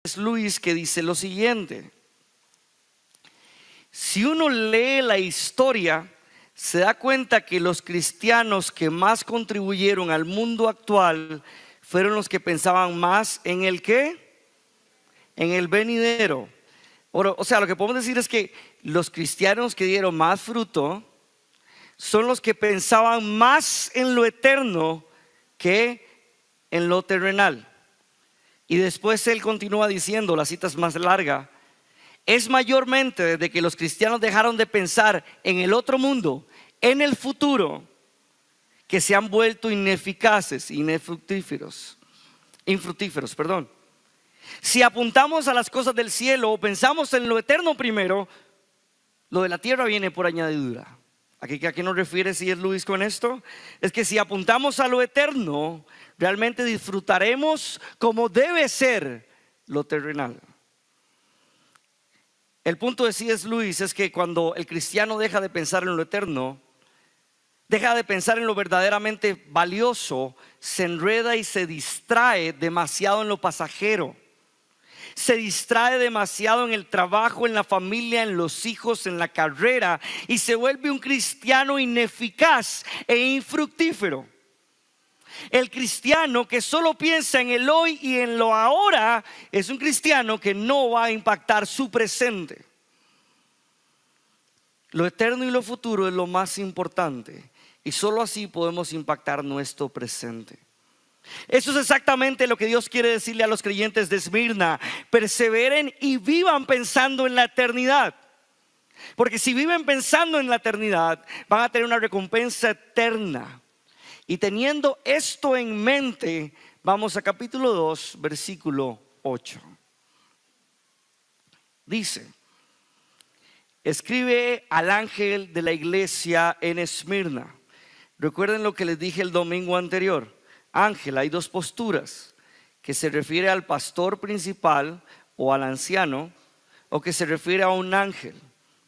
es Luis, que dice lo siguiente: si uno lee la historia, se da cuenta que los cristianos que más contribuyeron al mundo actual fueron los que pensaban más en el ¿qué? En el venidero. O sea, lo que podemos decir es que los cristianos que dieron más fruto son los que pensaban más en lo eterno que en lo terrenal. Y después él continúa diciendo, la cita es más larga: es mayormente desde que los cristianos dejaron de pensar en el otro mundo, en el futuro, que se han vuelto ineficaces, infructíferos. Si apuntamos a las cosas del cielo o pensamos en lo eterno primero, lo de la tierra viene por añadidura. ¿A qué nos refiere C.S. Lewis con esto? Es que si apuntamos a lo eterno, realmente disfrutaremos como debe ser lo terrenal. El punto de C.S. Lewis es que cuando el cristiano deja de pensar en lo eterno, deja de pensar en lo verdaderamente valioso, se enreda y se distrae demasiado en lo pasajero. Se distrae demasiado en el trabajo, en la familia, en los hijos, en la carrera, y se vuelve un cristiano ineficaz e infructífero. El cristiano que solo piensa en el hoy y en lo ahora es un cristiano que no va a impactar su presente. Lo eterno y lo futuro es lo más importante, y solo así podemos impactar nuestro presente. Eso es exactamente lo que Dios quiere decirle a los creyentes de Esmirna: perseveren y vivan pensando en la eternidad. Porque si viven pensando en la eternidad, van a tener una recompensa eterna. Y teniendo esto en mente, vamos a capítulo 2, versículo 8. Dice: escribe al ángel de la iglesia en Esmirna. Recuerden lo que les dije el domingo anterior. Ángel, hay dos posturas: que se refiere al pastor principal o al anciano, o que se refiere a un ángel,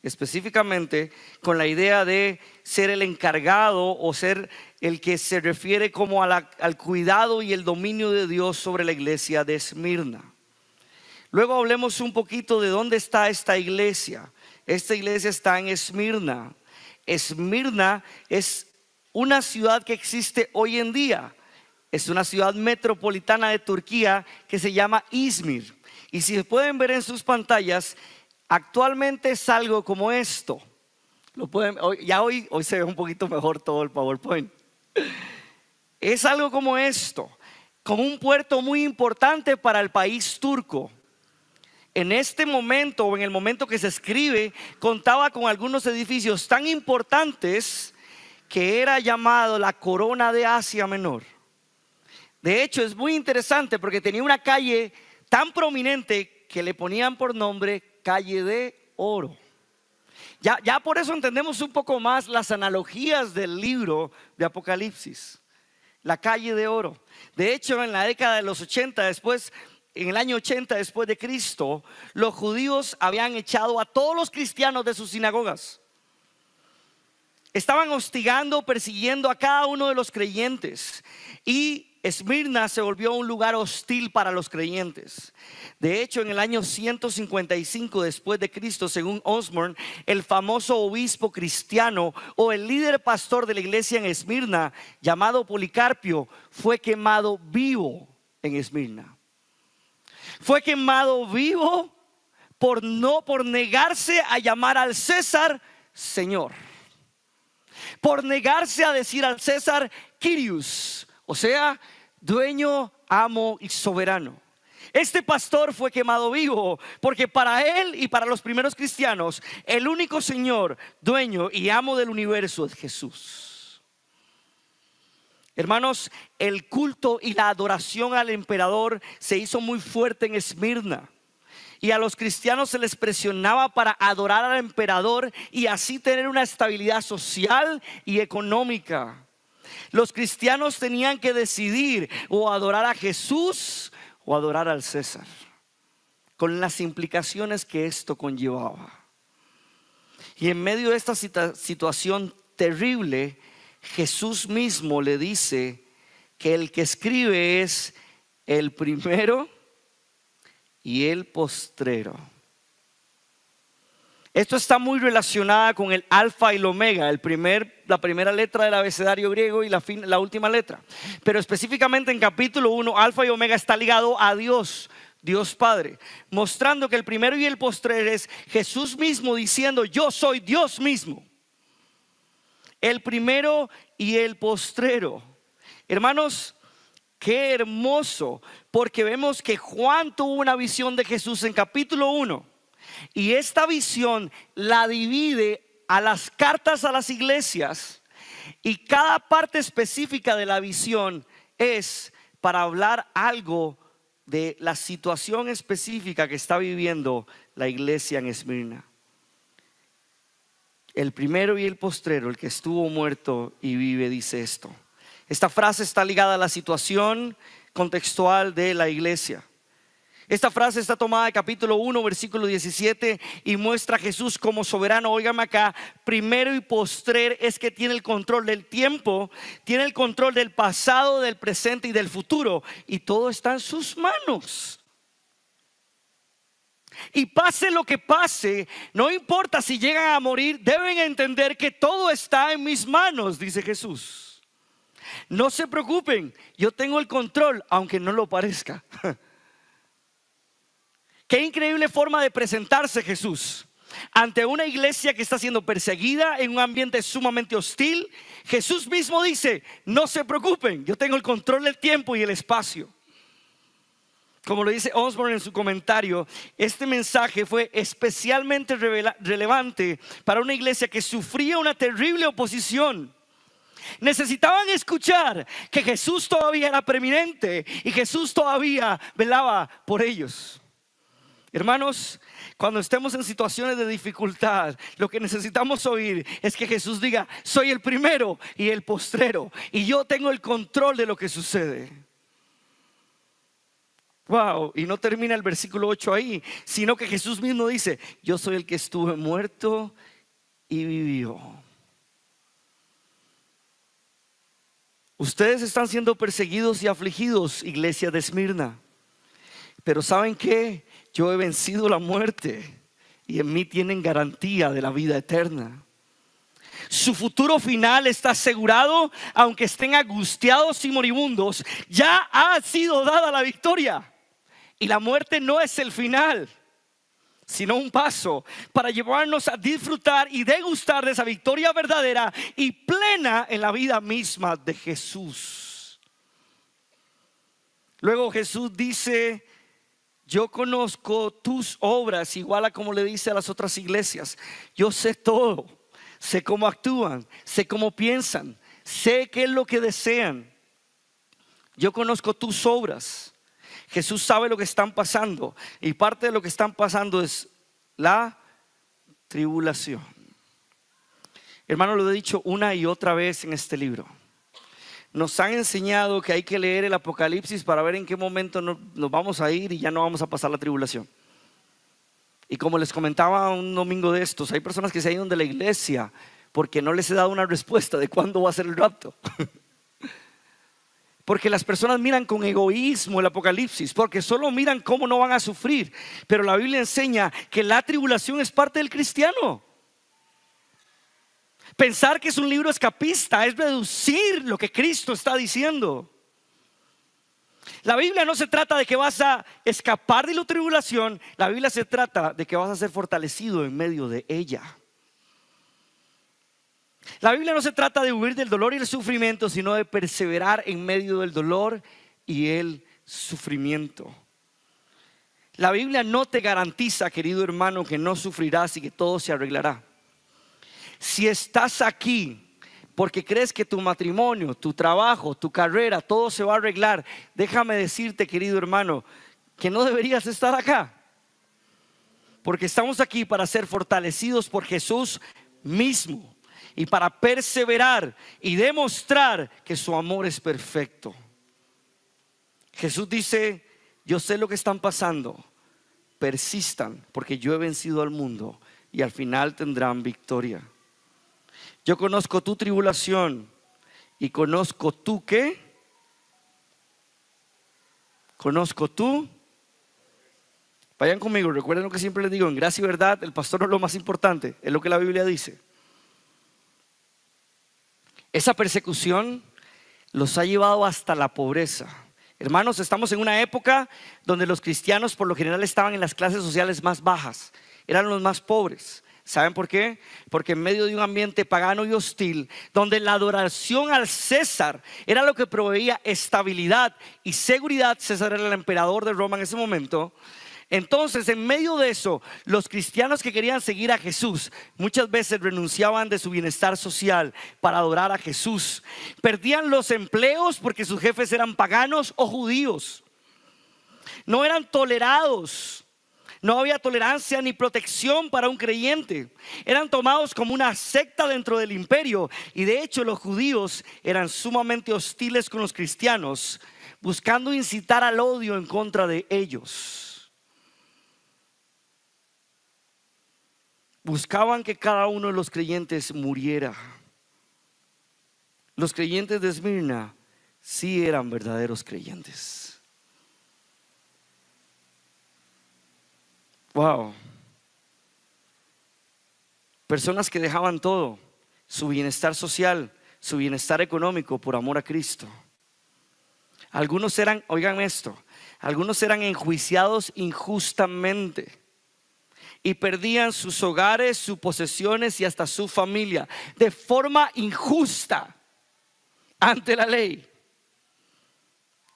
específicamente con la idea de ser el encargado o ser el que se refiere como al cuidado y el dominio de Dios sobre la iglesia de Esmirna. Luego hablemos un poquito de dónde está esta iglesia. Esta iglesia está en Esmirna. Esmirna es una ciudad que existe hoy en día. Es una ciudad metropolitana de Turquía que se llama Izmir. Y si pueden ver en sus pantallas, actualmente es algo como esto. Hoy se ve un poquito mejor todo el PowerPoint. Es algo como esto, como un puerto muy importante para el país turco. En este momento, o en el momento que se escribe, contaba con algunos edificios tan importantes que era llamado la Corona de Asia Menor. De hecho, es muy interesante porque tenía una calle tan prominente que le ponían por nombre Calle de Oro. Ya por eso entendemos un poco más las analogías del libro de Apocalipsis. La Calle de Oro. De hecho, en la década de los 80, en el año 80 después de Cristo, los judíos habían echado a todos los cristianos de sus sinagogas. Estaban hostigando, persiguiendo a cada uno de los creyentes, y Esmirna se volvió un lugar hostil para los creyentes. De hecho, en el año 155 después de Cristo, según Osborne, el famoso obispo cristiano o el líder pastor de la iglesia en Esmirna, llamado Policarpio, fue quemado vivo en Esmirna. Fue quemado vivo por negarse a llamar al César Señor, por negarse a decir al César Kyrios, o sea, dueño, amo y soberano. Este pastor fue quemado vivo porque para él y para los primeros cristianos, el único Señor, dueño y amo del universo es Jesús. Hermanos, el culto y la adoración al emperador se hizo muy fuerte en Esmirna, y a los cristianos se les presionaba para adorar al emperador y así tener una estabilidad social y económica. Los cristianos tenían que decidir o adorar a Jesús o adorar al César, con las implicaciones que esto conllevaba. Y en medio de esta situación terrible, Jesús mismo le dice que el que escribe es el primero y el postrero. Esto está muy relacionada con el alfa y el omega, la primera letra del abecedario griego y la última letra. Pero específicamente en capítulo 1, alfa y omega está ligado a Dios, Dios Padre, mostrando que el primero y el postrero es Jesús mismo diciendo: yo soy Dios mismo. El primero y el postrero. Hermanos, qué hermoso, porque vemos que Juan tuvo una visión de Jesús en capítulo 1. Y esta visión la divide a las cartas a las iglesias, y cada parte específica de la visión es para hablar algo de la situación específica que está viviendo la iglesia en Esmirna. El primero y el postrero, el que estuvo muerto y vive, dice esto. Esta frase está ligada a la situación contextual de la iglesia. Esta frase está tomada de capítulo 1, versículo 17, y muestra a Jesús como soberano. Óigame acá, primero y postrer es que tiene el control del tiempo, tiene el control del pasado, del presente y del futuro, y todo está en sus manos. Y pase lo que pase, no importa si llegan a morir, deben entender que todo está en mis manos, dice Jesús. No se preocupen, yo tengo el control, aunque no lo parezca. Qué increíble forma de presentarse Jesús ante una iglesia que está siendo perseguida en un ambiente sumamente hostil. Jesús mismo dice: no se preocupen, yo tengo el control del tiempo y el espacio. Como lo dice Osborne en su comentario, este mensaje fue especialmente relevante para una iglesia que sufría una terrible oposición. Necesitaban escuchar que Jesús todavía era preeminente y Jesús todavía velaba por ellos. Hermanos, cuando estemos en situaciones de dificultad, lo que necesitamos oír es que Jesús diga: soy el primero y el postrero, y yo tengo el control de lo que sucede. Wow, y no termina el versículo 8 ahí, sino que Jesús mismo dice: yo soy el que estuve muerto y vivió. Ustedes están siendo perseguidos y afligidos, iglesia de Esmirna, pero ¿saben qué? Yo he vencido la muerte y en mí tienen garantía de la vida eterna. Su futuro final está asegurado, aunque estén angustiados y moribundos. Ya ha sido dada la victoria, y la muerte no es el final, sino un paso para llevarnos a disfrutar y degustar de esa victoria verdadera y plena en la vida misma de Jesús. Luego Jesús dice: yo conozco tus obras, igual a como le dice a las otras iglesias. Yo sé todo, sé cómo actúan, sé cómo piensan, sé qué es lo que desean. Yo conozco tus obras. Jesús sabe lo que están pasando, y parte de lo que están pasando es la tribulación. Hermano, lo he dicho una y otra vez en este libro. Nos han enseñado que hay que leer el Apocalipsis para ver en qué momento nos vamos a ir y ya no vamos a pasar la tribulación. Y como les comentaba un domingo de estos, hay personas que se han ido de la iglesia porque no les he dado una respuesta de cuándo va a ser el rapto. Porque las personas miran con egoísmo el Apocalipsis, porque solo miran cómo no van a sufrir. Pero la Biblia enseña que la tribulación es parte del cristiano. Pensar que es un libro escapista es reducir lo que Cristo está diciendo. La Biblia no se trata de que vas a escapar de la tribulación. La Biblia se trata de que vas a ser fortalecido en medio de ella. La Biblia no se trata de huir del dolor y el sufrimiento, sino de perseverar en medio del dolor y el sufrimiento. La Biblia no te garantiza, querido hermano, que no sufrirás y que todo se arreglará. Si estás aquí porque crees que tu matrimonio, tu trabajo, tu carrera, todo se va a arreglar, déjame decirte, querido hermano, que no deberías estar acá. Porque estamos aquí para ser fortalecidos por Jesús mismo y para perseverar y demostrar que su amor es perfecto. Jesús dice: yo sé lo que están pasando, persistan porque yo he vencido al mundo y al final tendrán victoria. Yo conozco tu tribulación y conozco tu ¿qué? Conozco tu Vayan conmigo, recuerden lo que siempre les digo, en gracia y verdad el pastor no es lo más importante, es lo que la Biblia dice. Esa persecución los ha llevado hasta la pobreza. Hermanos, estamos en una época donde los cristianos por lo general estaban en las clases sociales más bajas, eran los más pobres. ¿Saben por qué? Porque en medio de un ambiente pagano y hostil, donde la adoración al César era lo que proveía estabilidad y seguridad. César era el emperador de Roma en ese momento. Entonces, en medio de eso, los cristianos que querían seguir a Jesús muchas veces renunciaban de su bienestar social para adorar a Jesús. Perdían los empleos porque sus jefes eran paganos o judíos. No eran tolerados. No había tolerancia ni protección para un creyente. Eran tomados como una secta dentro del imperio. Y de hecho los judíos eran sumamente hostiles con los cristianos, buscando incitar al odio en contra de ellos. Buscaban que cada uno de los creyentes muriera. Los creyentes de Esmirna sí eran verdaderos creyentes. Wow. Personas que dejaban todo, su bienestar social, su bienestar económico por amor a Cristo. Algunos eran, oigan esto, algunos eran enjuiciados injustamente y perdían sus hogares, sus posesiones y hasta su familia de forma injusta ante la ley.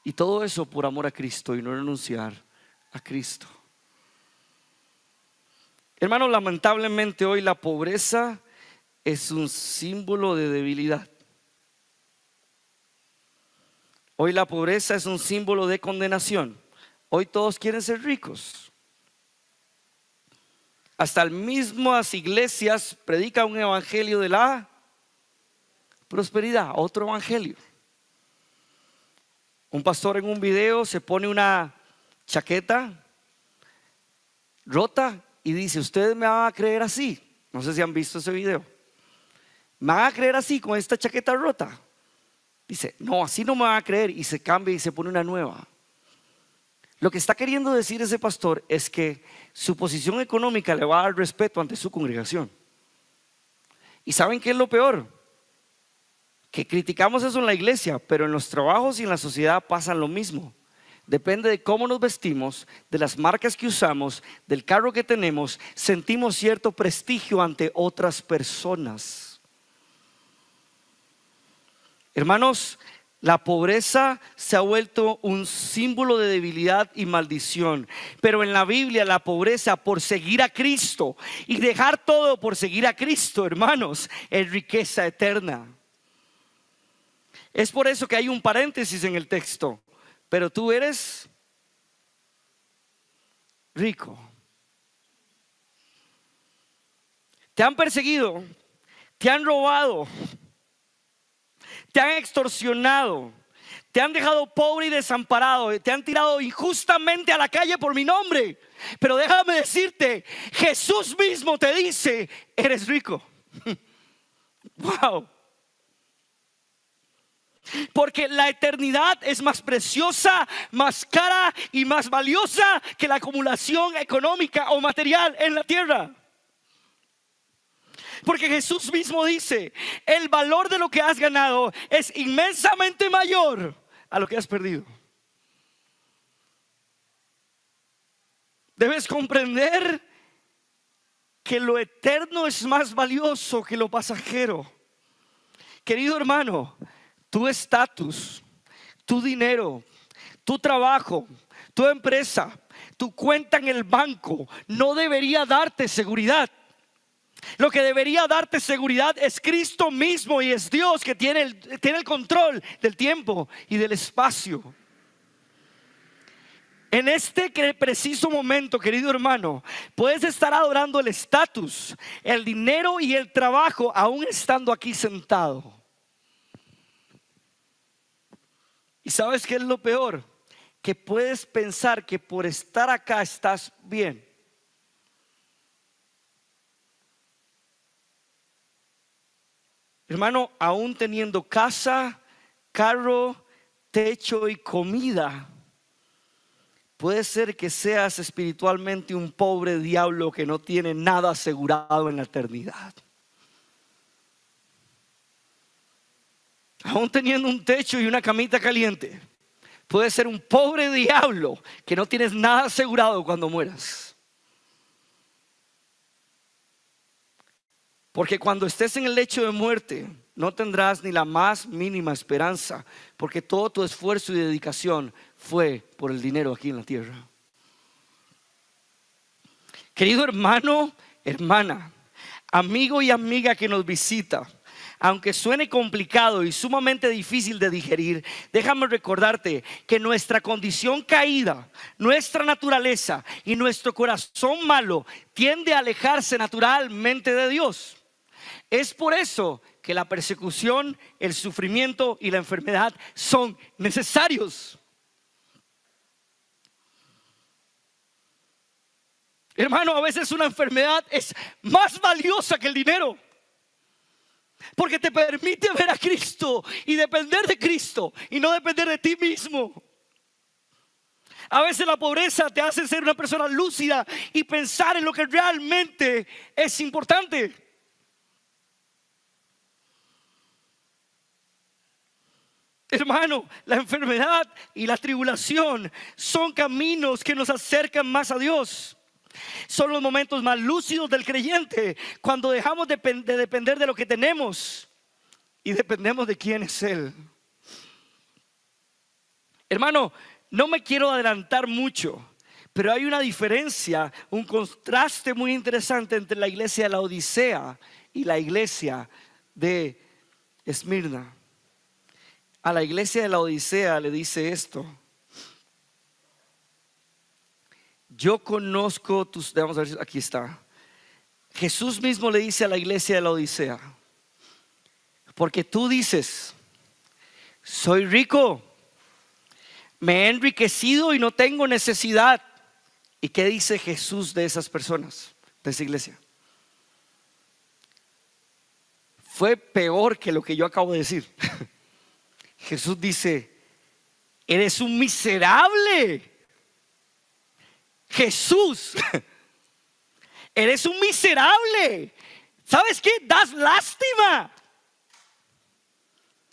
Y todo eso por amor a Cristo y no renunciar a Cristo. Hermanos, lamentablemente hoy la pobreza es un símbolo de debilidad. Hoy la pobreza es un símbolo de condenación. Hoy todos quieren ser ricos. Hasta las mismas iglesias predican un evangelio de la prosperidad, otro evangelio. Un pastor en un video se pone una chaqueta rota y dice: ustedes me van a creer así. No sé si han visto ese video. ¿Me van a creer así con esta chaqueta rota? Dice: no, así no me van a creer. Y se cambia y se pone una nueva. Lo que está queriendo decir ese pastor es que su posición económica le va a dar respeto ante su congregación. ¿Y saben qué es lo peor? Que criticamos eso en la iglesia, pero en los trabajos y en la sociedad pasan lo mismo. Depende de cómo nos vestimos, de las marcas que usamos, del carro que tenemos, sentimos cierto prestigio ante otras personas. Hermanos, la pobreza se ha vuelto un símbolo de debilidad y maldición. Pero en la Biblia la pobreza por seguir a Cristo y dejar todo por seguir a Cristo, hermanos, es riqueza eterna. Es por eso que hay un paréntesis en el texto. Pero tú eres rico. Te han perseguido, te han robado, te han extorsionado, te han dejado pobre y desamparado, te han tirado injustamente a la calle por mi nombre. Pero déjame decirte, Jesús mismo te dice: eres rico. Wow. Porque la eternidad es más preciosa, más cara y más valiosa que la acumulación económica o material en la tierra. Porque Jesús mismo dice: el valor de lo que has ganado es inmensamente mayor a lo que has perdido. Debes comprender que lo eterno es más valioso que lo pasajero. Querido hermano, tu estatus, tu dinero, tu trabajo, tu empresa, tu cuenta en el banco no debería darte seguridad. Lo que debería darte seguridad es Cristo mismo, y es Dios que tiene el control del tiempo y del espacio. En este preciso momento, querido hermano, puedes estar adorando el estatus, el dinero y el trabajo aún estando aquí sentado. ¿Y sabes qué es lo peor? Que puedes pensar que por estar acá estás bien. Hermano, aún teniendo casa, carro, techo y comida, puede ser que seas espiritualmente un pobre diablo que no tiene nada asegurado en la eternidad. Aún teniendo un techo y una camita caliente, puedes ser un pobre diablo que no tienes nada asegurado cuando mueras. Porque cuando estés en el lecho de muerte, no tendrás ni la más mínima esperanza, porque todo tu esfuerzo y dedicación fue por el dinero aquí en la tierra. Querido hermano, hermana, amigo y amiga que nos visita, aunque suene complicado y sumamente difícil de digerir, déjame recordarte que nuestra condición caída, nuestra naturaleza y nuestro corazón malo tiende a alejarse naturalmente de Dios. Es por eso que la persecución, el sufrimiento y la enfermedad son necesarios. Hermano, a veces una enfermedad es más valiosa que el dinero, porque te permite ver a Cristo y depender de Cristo y no depender de ti mismo. A veces la pobreza te hace ser una persona lúcida y pensar en lo que realmente es importante. Hermano, la enfermedad y la tribulación son caminos que nos acercan más a Dios. Son los momentos más lúcidos del creyente, cuando dejamos de depender de lo que tenemos y dependemos de quién es Él. Hermano, no me quiero adelantar mucho, pero hay una diferencia, un contraste muy interesante entre la iglesia de la Odisea y la iglesia de Esmirna. A la iglesia de la Odisea le dice esto: yo conozco tus, vamos a ver, aquí está. Jesús mismo le dice a la iglesia de la Odisea: porque tú dices, soy rico, me he enriquecido y no tengo necesidad. ¿Y qué dice Jesús de esas personas, de esa iglesia? Fue peor que lo que yo acabo de decir. Jesús dice: eres un miserable. Jesús, eres un miserable. ¿Sabes qué? Das lástima.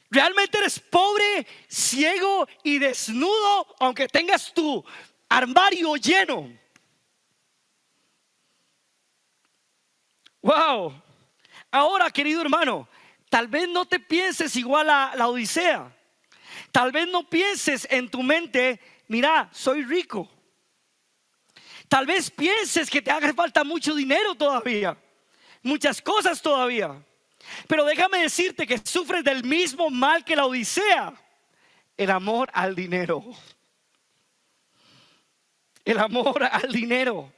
Realmente eres pobre, ciego y desnudo, aunque tengas tu armario lleno. Wow. Ahora, querido hermano, tal vez no te pienses igual a la Odisea. Tal vez no pienses en tu mente: mira, soy rico. Tal vez pienses que te haga falta mucho dinero todavía, muchas cosas todavía. Pero déjame decirte que sufres del mismo mal que la Odisea: el amor al dinero. El amor al dinero.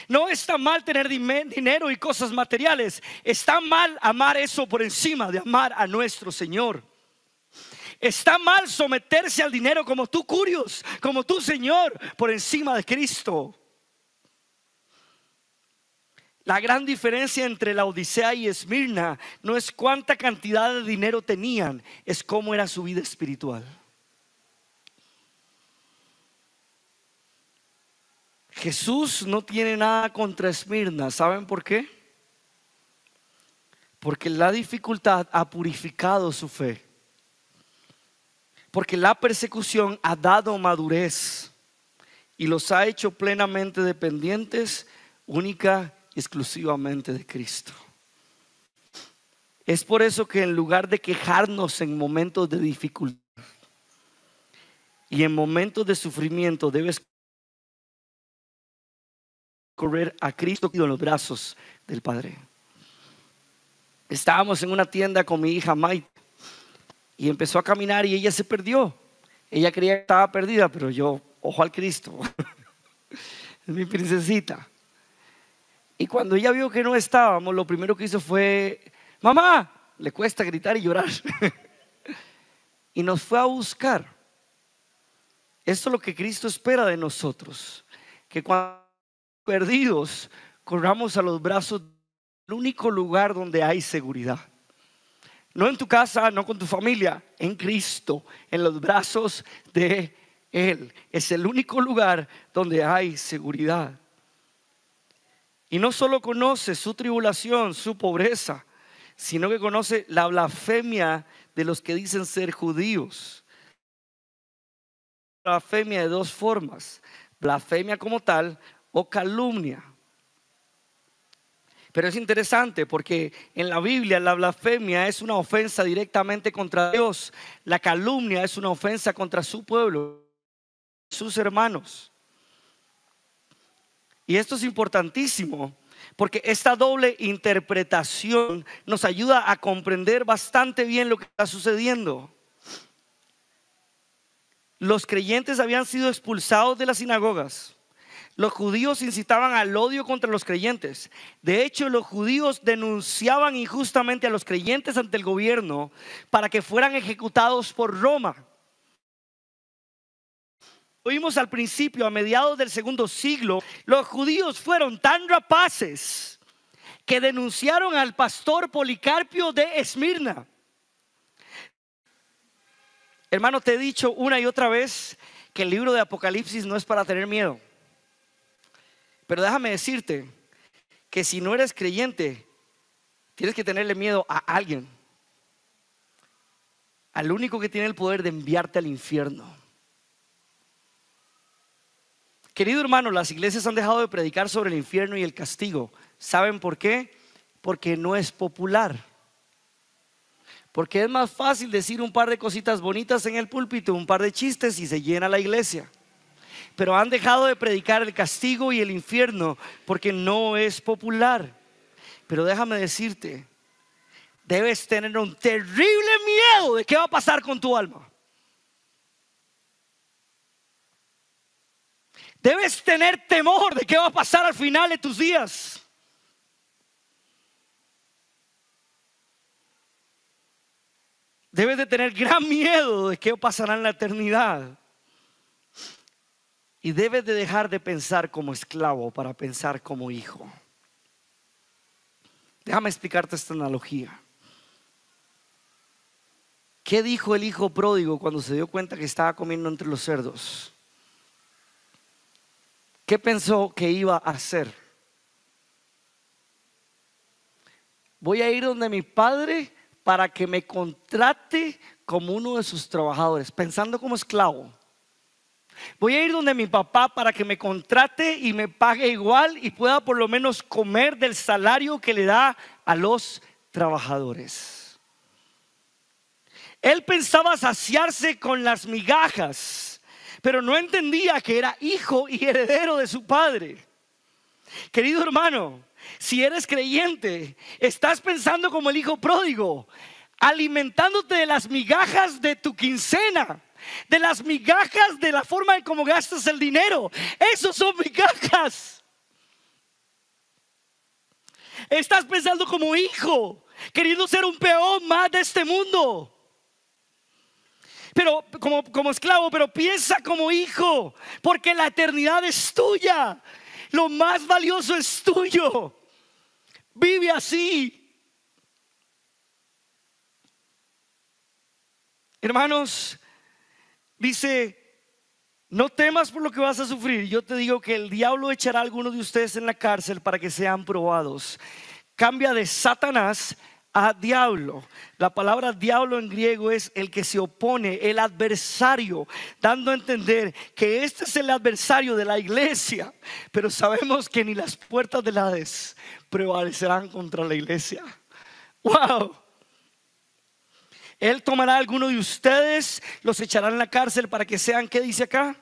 No está mal tener dinero y cosas materiales. Está mal amar eso por encima de amar a nuestro Señor. Está mal someterse al dinero como tú, curios, como tu Señor, por encima de Cristo. La gran diferencia entre la Odisea y Esmirna no es cuánta cantidad de dinero tenían, es cómo era su vida espiritual. Jesús no tiene nada contra Esmirna. ¿Saben por qué? Porque la dificultad ha purificado su fe. Porque la persecución ha dado madurez y los ha hecho plenamente dependientes, única y exclusivamente de Cristo. Es por eso que en lugar de quejarnos en momentos de dificultad y en momentos de sufrimiento, debes correr a Cristo en los brazos del Padre. Estábamos en una tienda con mi hija Maite y empezó a caminar y ella se perdió. Ella creía que estaba perdida, pero yo, ojo al Cristo. Es mi princesita. Y cuando ella vio que no estábamos, lo primero que hizo fue: mamá. Le cuesta gritar y llorar. Y nos fue a buscar. Esto es lo que Cristo espera de nosotros, que cuando perdidos corramos a los brazos del único lugar donde hay seguridad. No en tu casa, no con tu familia, en Cristo, en los brazos de Él es el único lugar donde hay seguridad. Y no solo conoce su tribulación, su pobreza, sino que conoce la blasfemia de los que dicen ser judíos. Blasfemia de dos formas: blasfemia como tal o calumnia. Pero es interesante porque en la Biblia la blasfemia es una ofensa directamente contra Dios. La calumnia es una ofensa contra su pueblo, sus hermanos. Y esto es importantísimo porque esta doble interpretación nos ayuda a comprender bastante bien lo que está sucediendo. Los creyentes habían sido expulsados de las sinagogas. Los judíos incitaban al odio contra los creyentes. De hecho, los judíos denunciaban injustamente a los creyentes ante el gobierno para que fueran ejecutados por Roma. Oímos al principio, a mediados del segundo siglo, los judíos fueron tan rapaces que denunciaron al pastor Policarpio de Esmirna. Hermano, te he dicho una y otra vez que el libro de Apocalipsis no es para tener miedo. Pero déjame decirte que si no eres creyente, tienes que tenerle miedo a alguien, al único que tiene el poder de enviarte al infierno. Querido hermano, las iglesias han dejado de predicar sobre el infierno y el castigo. ¿Saben por qué? Porque no es popular. Porque es más fácil decir un par de cositas bonitas en el púlpito, un par de chistes y se llena la iglesia. Pero han dejado de predicar el castigo y el infierno porque no es popular. Pero déjame decirte, debes tener un terrible miedo de qué va a pasar con tu alma. Debes tener temor de qué va a pasar al final de tus días. Debes de tener gran miedo de qué pasará en la eternidad. Y debes de dejar de pensar como esclavo para pensar como hijo. Déjame explicarte esta analogía. ¿Qué dijo el hijo pródigo cuando se dio cuenta que estaba comiendo entre los cerdos? ¿Qué pensó que iba a hacer? Voy a ir donde mi padre para que me contrate como uno de sus trabajadores, pensando como esclavo. Voy a ir donde mi papá para que me contrate y me pague igual y pueda por lo menos comer del salario que le da a los trabajadores. Él pensaba saciarse con las migajas, pero no entendía que era hijo y heredero de su padre. Querido hermano, si eres creyente, estás pensando como el hijo pródigo, alimentándote de las migajas de tu quincena, de las migajas de la forma en cómo gastas el dinero. Esos son migajas. Estás pensando como hijo, queriendo ser un peón más de este mundo. Pero como esclavo, pero piensa como hijo, porque la eternidad es tuya. Lo más valioso es tuyo. Vive así. Hermanos, dice: no temas por lo que vas a sufrir. Yo te digo que el diablo echará a algunos de ustedes en la cárcel para que sean probados. Cambia de Satanás a diablo. La palabra diablo en griego es el que se opone, el adversario, dando a entender que este es el adversario de la iglesia. Pero sabemos que ni las puertas del Hades prevalecerán contra la iglesia. ¡Wow! Él tomará a alguno de ustedes, los echará en la cárcel para que sean, ¿qué dice acá?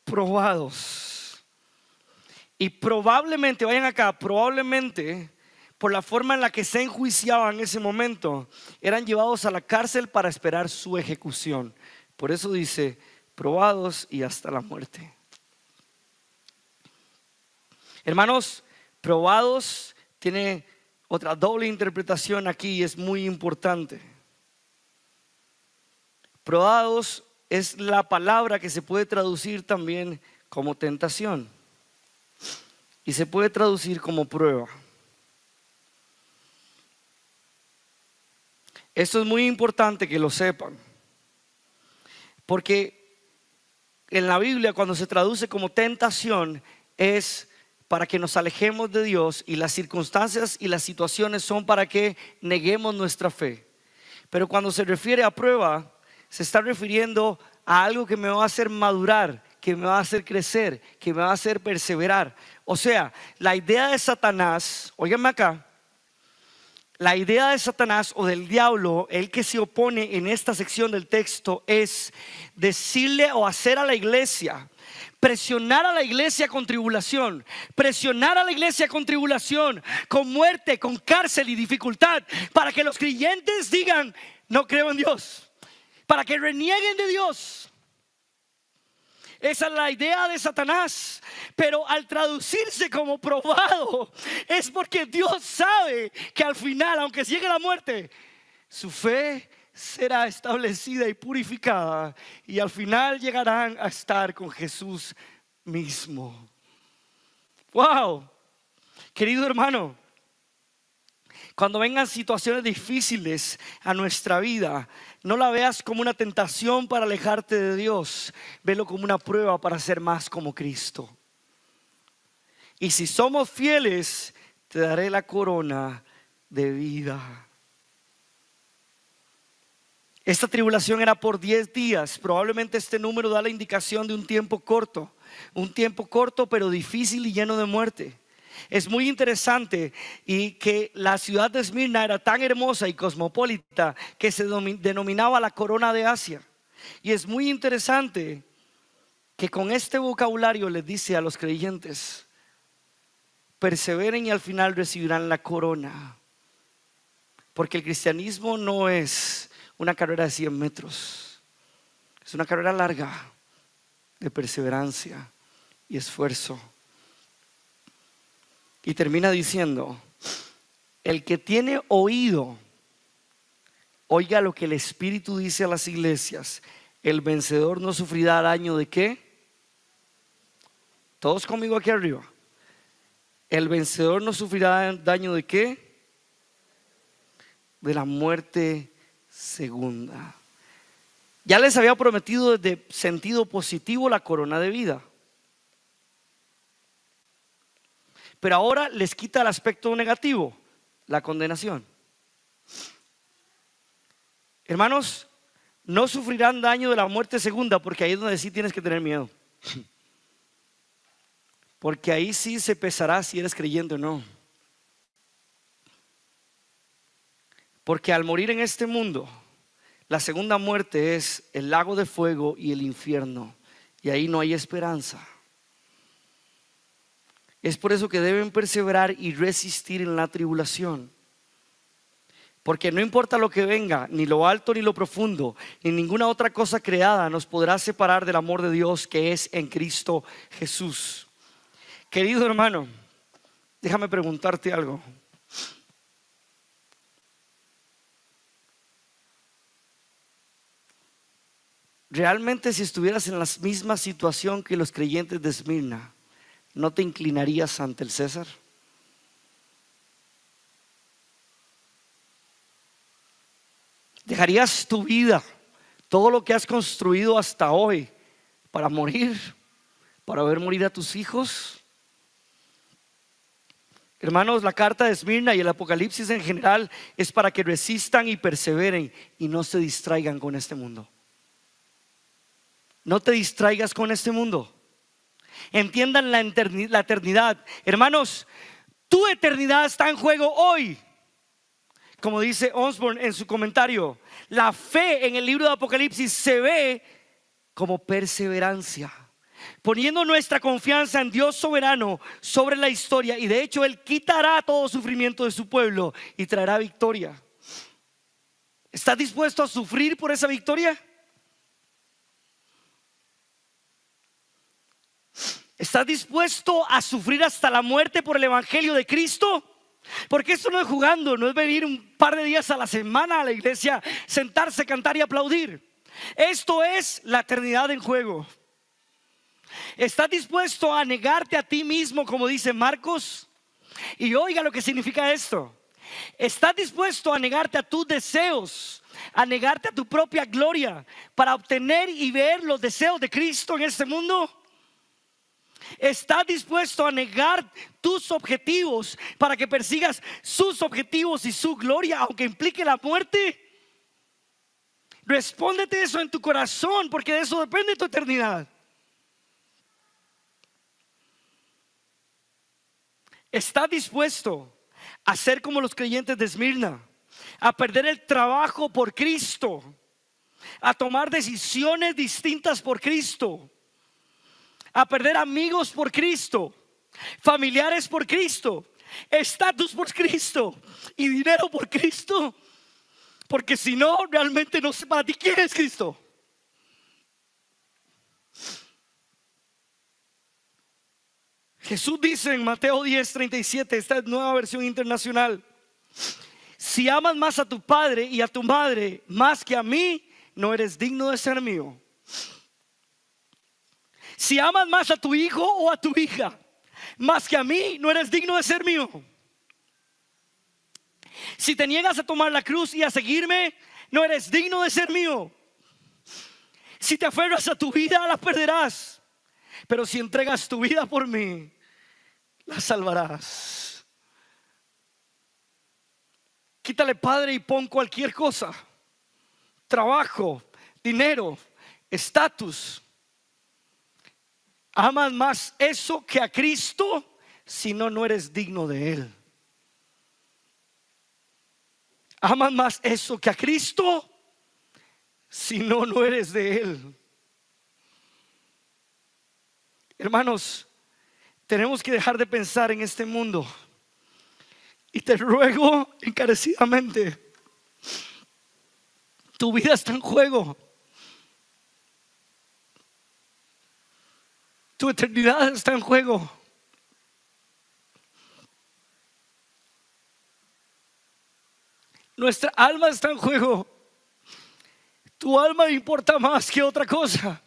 Probados. Y probablemente, vayan acá, probablemente por la forma en la que se enjuiciaban en ese momento, eran llevados a la cárcel para esperar su ejecución. Por eso dice, probados y hasta la muerte. Hermanos, probados tiene otra doble interpretación aquí y es muy importante. Probados es la palabra que se puede traducir también como tentación y se puede traducir como prueba. Esto es muy importante que lo sepan, Porque en la Biblia, cuando se traduce como tentación, es para que nos alejemos de Dios, y las circunstancias y las situaciones son para que neguemos nuestra fe. Pero cuando se refiere a prueba, se está refiriendo a algo que me va a hacer madurar, que me va a hacer crecer, que me va a hacer perseverar. O sea, la idea de Satanás, óiganme acá, la idea de Satanás o del diablo, el que se opone en esta sección del texto, es decirle o hacer a la iglesia, presionar a la iglesia con tribulación, presionar a la iglesia con tribulación, con muerte, con cárcel y dificultad, para que los creyentes digan: no creo en Dios, para que renieguen de Dios. Esa es la idea de Satanás. Pero al traducirse como probado, es porque Dios sabe que al final, aunque llegue la muerte, su fe será establecida y purificada, y al final llegarán a estar con Jesús mismo. Wow, querido hermano, cuando vengan situaciones difíciles a nuestra vida, no la veas como una tentación para alejarte de Dios, velo como una prueba para ser más como Cristo. Y si somos fieles, te daré la corona de vida. Esta tribulación era por 10 días. Probablemente este número da la indicación de un tiempo corto pero difícil y lleno de muerte. Es muy interesante y que la ciudad de Esmirna era tan hermosa y cosmopolita que se denominaba la corona de Asia. Y es muy interesante que con este vocabulario les dice a los creyentes: perseveren y al final recibirán la corona. Porque el cristianismo no es una carrera de 100 metros, es una carrera larga de perseverancia y esfuerzo. Y termina diciendo: el que tiene oído, oiga lo que el Espíritu dice a las iglesias. El vencedor no sufrirá daño ¿de qué? Todos conmigo aquí arriba. El vencedor no sufrirá daño ¿de qué? De la muerte segunda. Ya les había prometido desde sentido positivo la corona de vida, pero ahora les quita el aspecto negativo, la condenación. Hermanos, no sufrirán daño de la muerte segunda, porque ahí es donde sí tienes que tener miedo. Porque ahí sí se pesará si eres creyente o no. Porque al morir en este mundo, la segunda muerte es el lago de fuego y el infierno, y ahí no hay esperanza. Es por eso que deben perseverar y resistir en la tribulación. Porque no importa lo que venga, ni lo alto ni lo profundo, ni ninguna otra cosa creada nos podrá separar del amor de Dios que es en Cristo Jesús. Querido hermano, déjame preguntarte algo. ¿Realmente si estuvieras en la misma situación que los creyentes de Esmirna, no te inclinarías ante el César? ¿Dejarías tu vida, todo lo que has construido hasta hoy, para morir, para ver morir a tus hijos? Hermanos, la carta de Esmirna y el Apocalipsis en general es para que resistan y perseveren y no se distraigan con este mundo. No te distraigas con este mundo. Entiendan la eternidad. Hermanos, tu eternidad está en juego hoy. Como dice Osborne en su comentario, la fe en el libro de Apocalipsis se ve como perseverancia, poniendo nuestra confianza en Dios soberano sobre la historia. Y de hecho Él quitará todo sufrimiento de su pueblo y traerá victoria. ¿Estás dispuesto a sufrir por esa victoria? ¿Estás dispuesto a sufrir hasta la muerte por el evangelio de Cristo? Porque esto no es jugando, no es venir un par de días a la semana a la iglesia, sentarse, cantar y aplaudir. Esto es la eternidad en juego. ¿Estás dispuesto a negarte a ti mismo, como dice Marcos? Y oiga lo que significa esto. ¿Estás dispuesto a negarte a tus deseos, a negarte a tu propia gloria para obtener y ver los deseos de Cristo en este mundo? ¿Estás dispuesto a negar tus objetivos para que persigas sus objetivos y su gloria, aunque implique la muerte? Respóndete eso en tu corazón, porque de eso depende tu eternidad. ¿Estás dispuesto a ser como los creyentes de Esmirna, a perder el trabajo por Cristo, a tomar decisiones distintas por Cristo, a perder amigos por Cristo, familiares por Cristo, estatus por Cristo y dinero por Cristo? Porque si no, realmente no sé para ti quién es Cristo. Jesús dice en Mateo 10:37, esta es nueva versión internacional: si amas más a tu padre y a tu madre más que a mí, no eres digno de ser mío. Si amas más a tu hijo o a tu hija más que a mí, no eres digno de ser mío. Si te niegas a tomar la cruz y a seguirme, no eres digno de ser mío. Si te aferras a tu vida, la perderás, pero si entregas tu vida por mí, la salvarás. Quítale padre y pon cualquier cosa: trabajo, dinero, estatus. Amas más eso que a Cristo, si no, no eres digno de Él. Amas más eso que a Cristo, si no, no eres de Él. Hermanos, tenemos que dejar de pensar en este mundo. Y te ruego encarecidamente, tu vida está en juego. Tu eternidad está en juego. Nuestra alma está en juego. Tu alma importa más que otra cosa.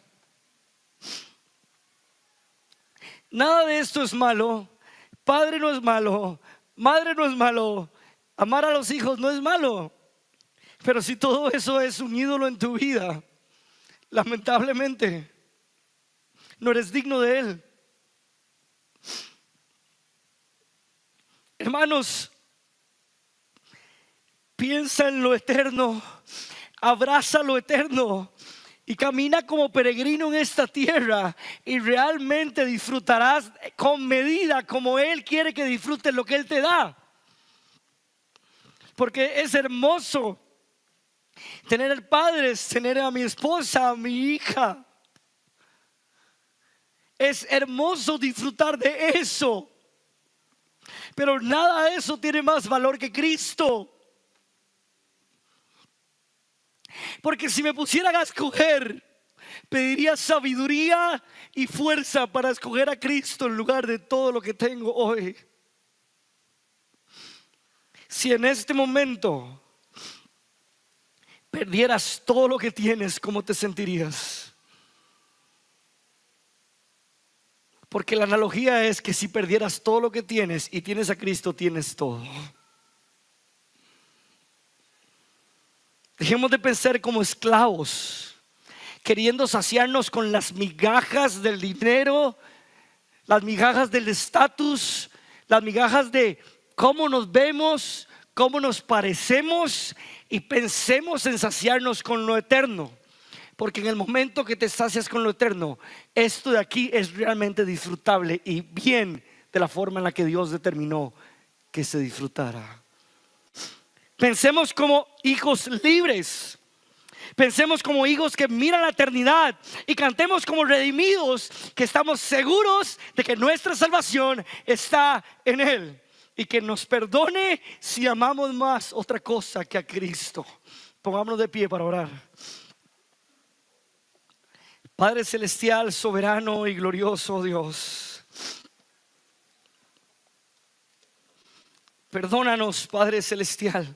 Nada de esto es malo. Padre no es malo, madre no es malo, amar a los hijos no es malo. Pero si todo eso es un ídolo en tu vida, lamentablemente no eres digno de Él. Hermanos, piensa en lo eterno, abraza lo eterno y camina como peregrino en esta tierra, y realmente disfrutarás con medida, como Él quiere que disfrutes lo que Él te da. Porque es hermoso tener padres, tener a mi esposa, a mi hija. Es hermoso disfrutar de eso, pero nada de eso tiene más valor que Cristo. Porque si me pusieran a escoger, pediría sabiduría y fuerza para escoger a Cristo en lugar de todo lo que tengo hoy. Si en este momento perdieras todo lo que tienes, ¿cómo te sentirías? Porque la analogía es que si perdieras todo lo que tienes y tienes a Cristo, tienes todo. Dejemos de pensar como esclavos, queriendo saciarnos con las migajas del dinero, las migajas del estatus, las migajas de cómo nos vemos, cómo nos parecemos, y pensemos en saciarnos con lo eterno. Porque en el momento que te sacias con lo eterno, esto de aquí es realmente disfrutable y bien de la forma en la que Dios determinó que se disfrutara. Pensemos como hijos libres. Pensemos como hijos que miran la eternidad, y cantemos como redimidos, que estamos seguros de que nuestra salvación está en Él, y que nos perdone si amamos más otra cosa que a Cristo. Pongámonos de pie para orar. Padre celestial, soberano y glorioso Dios, perdónanos, Padre celestial,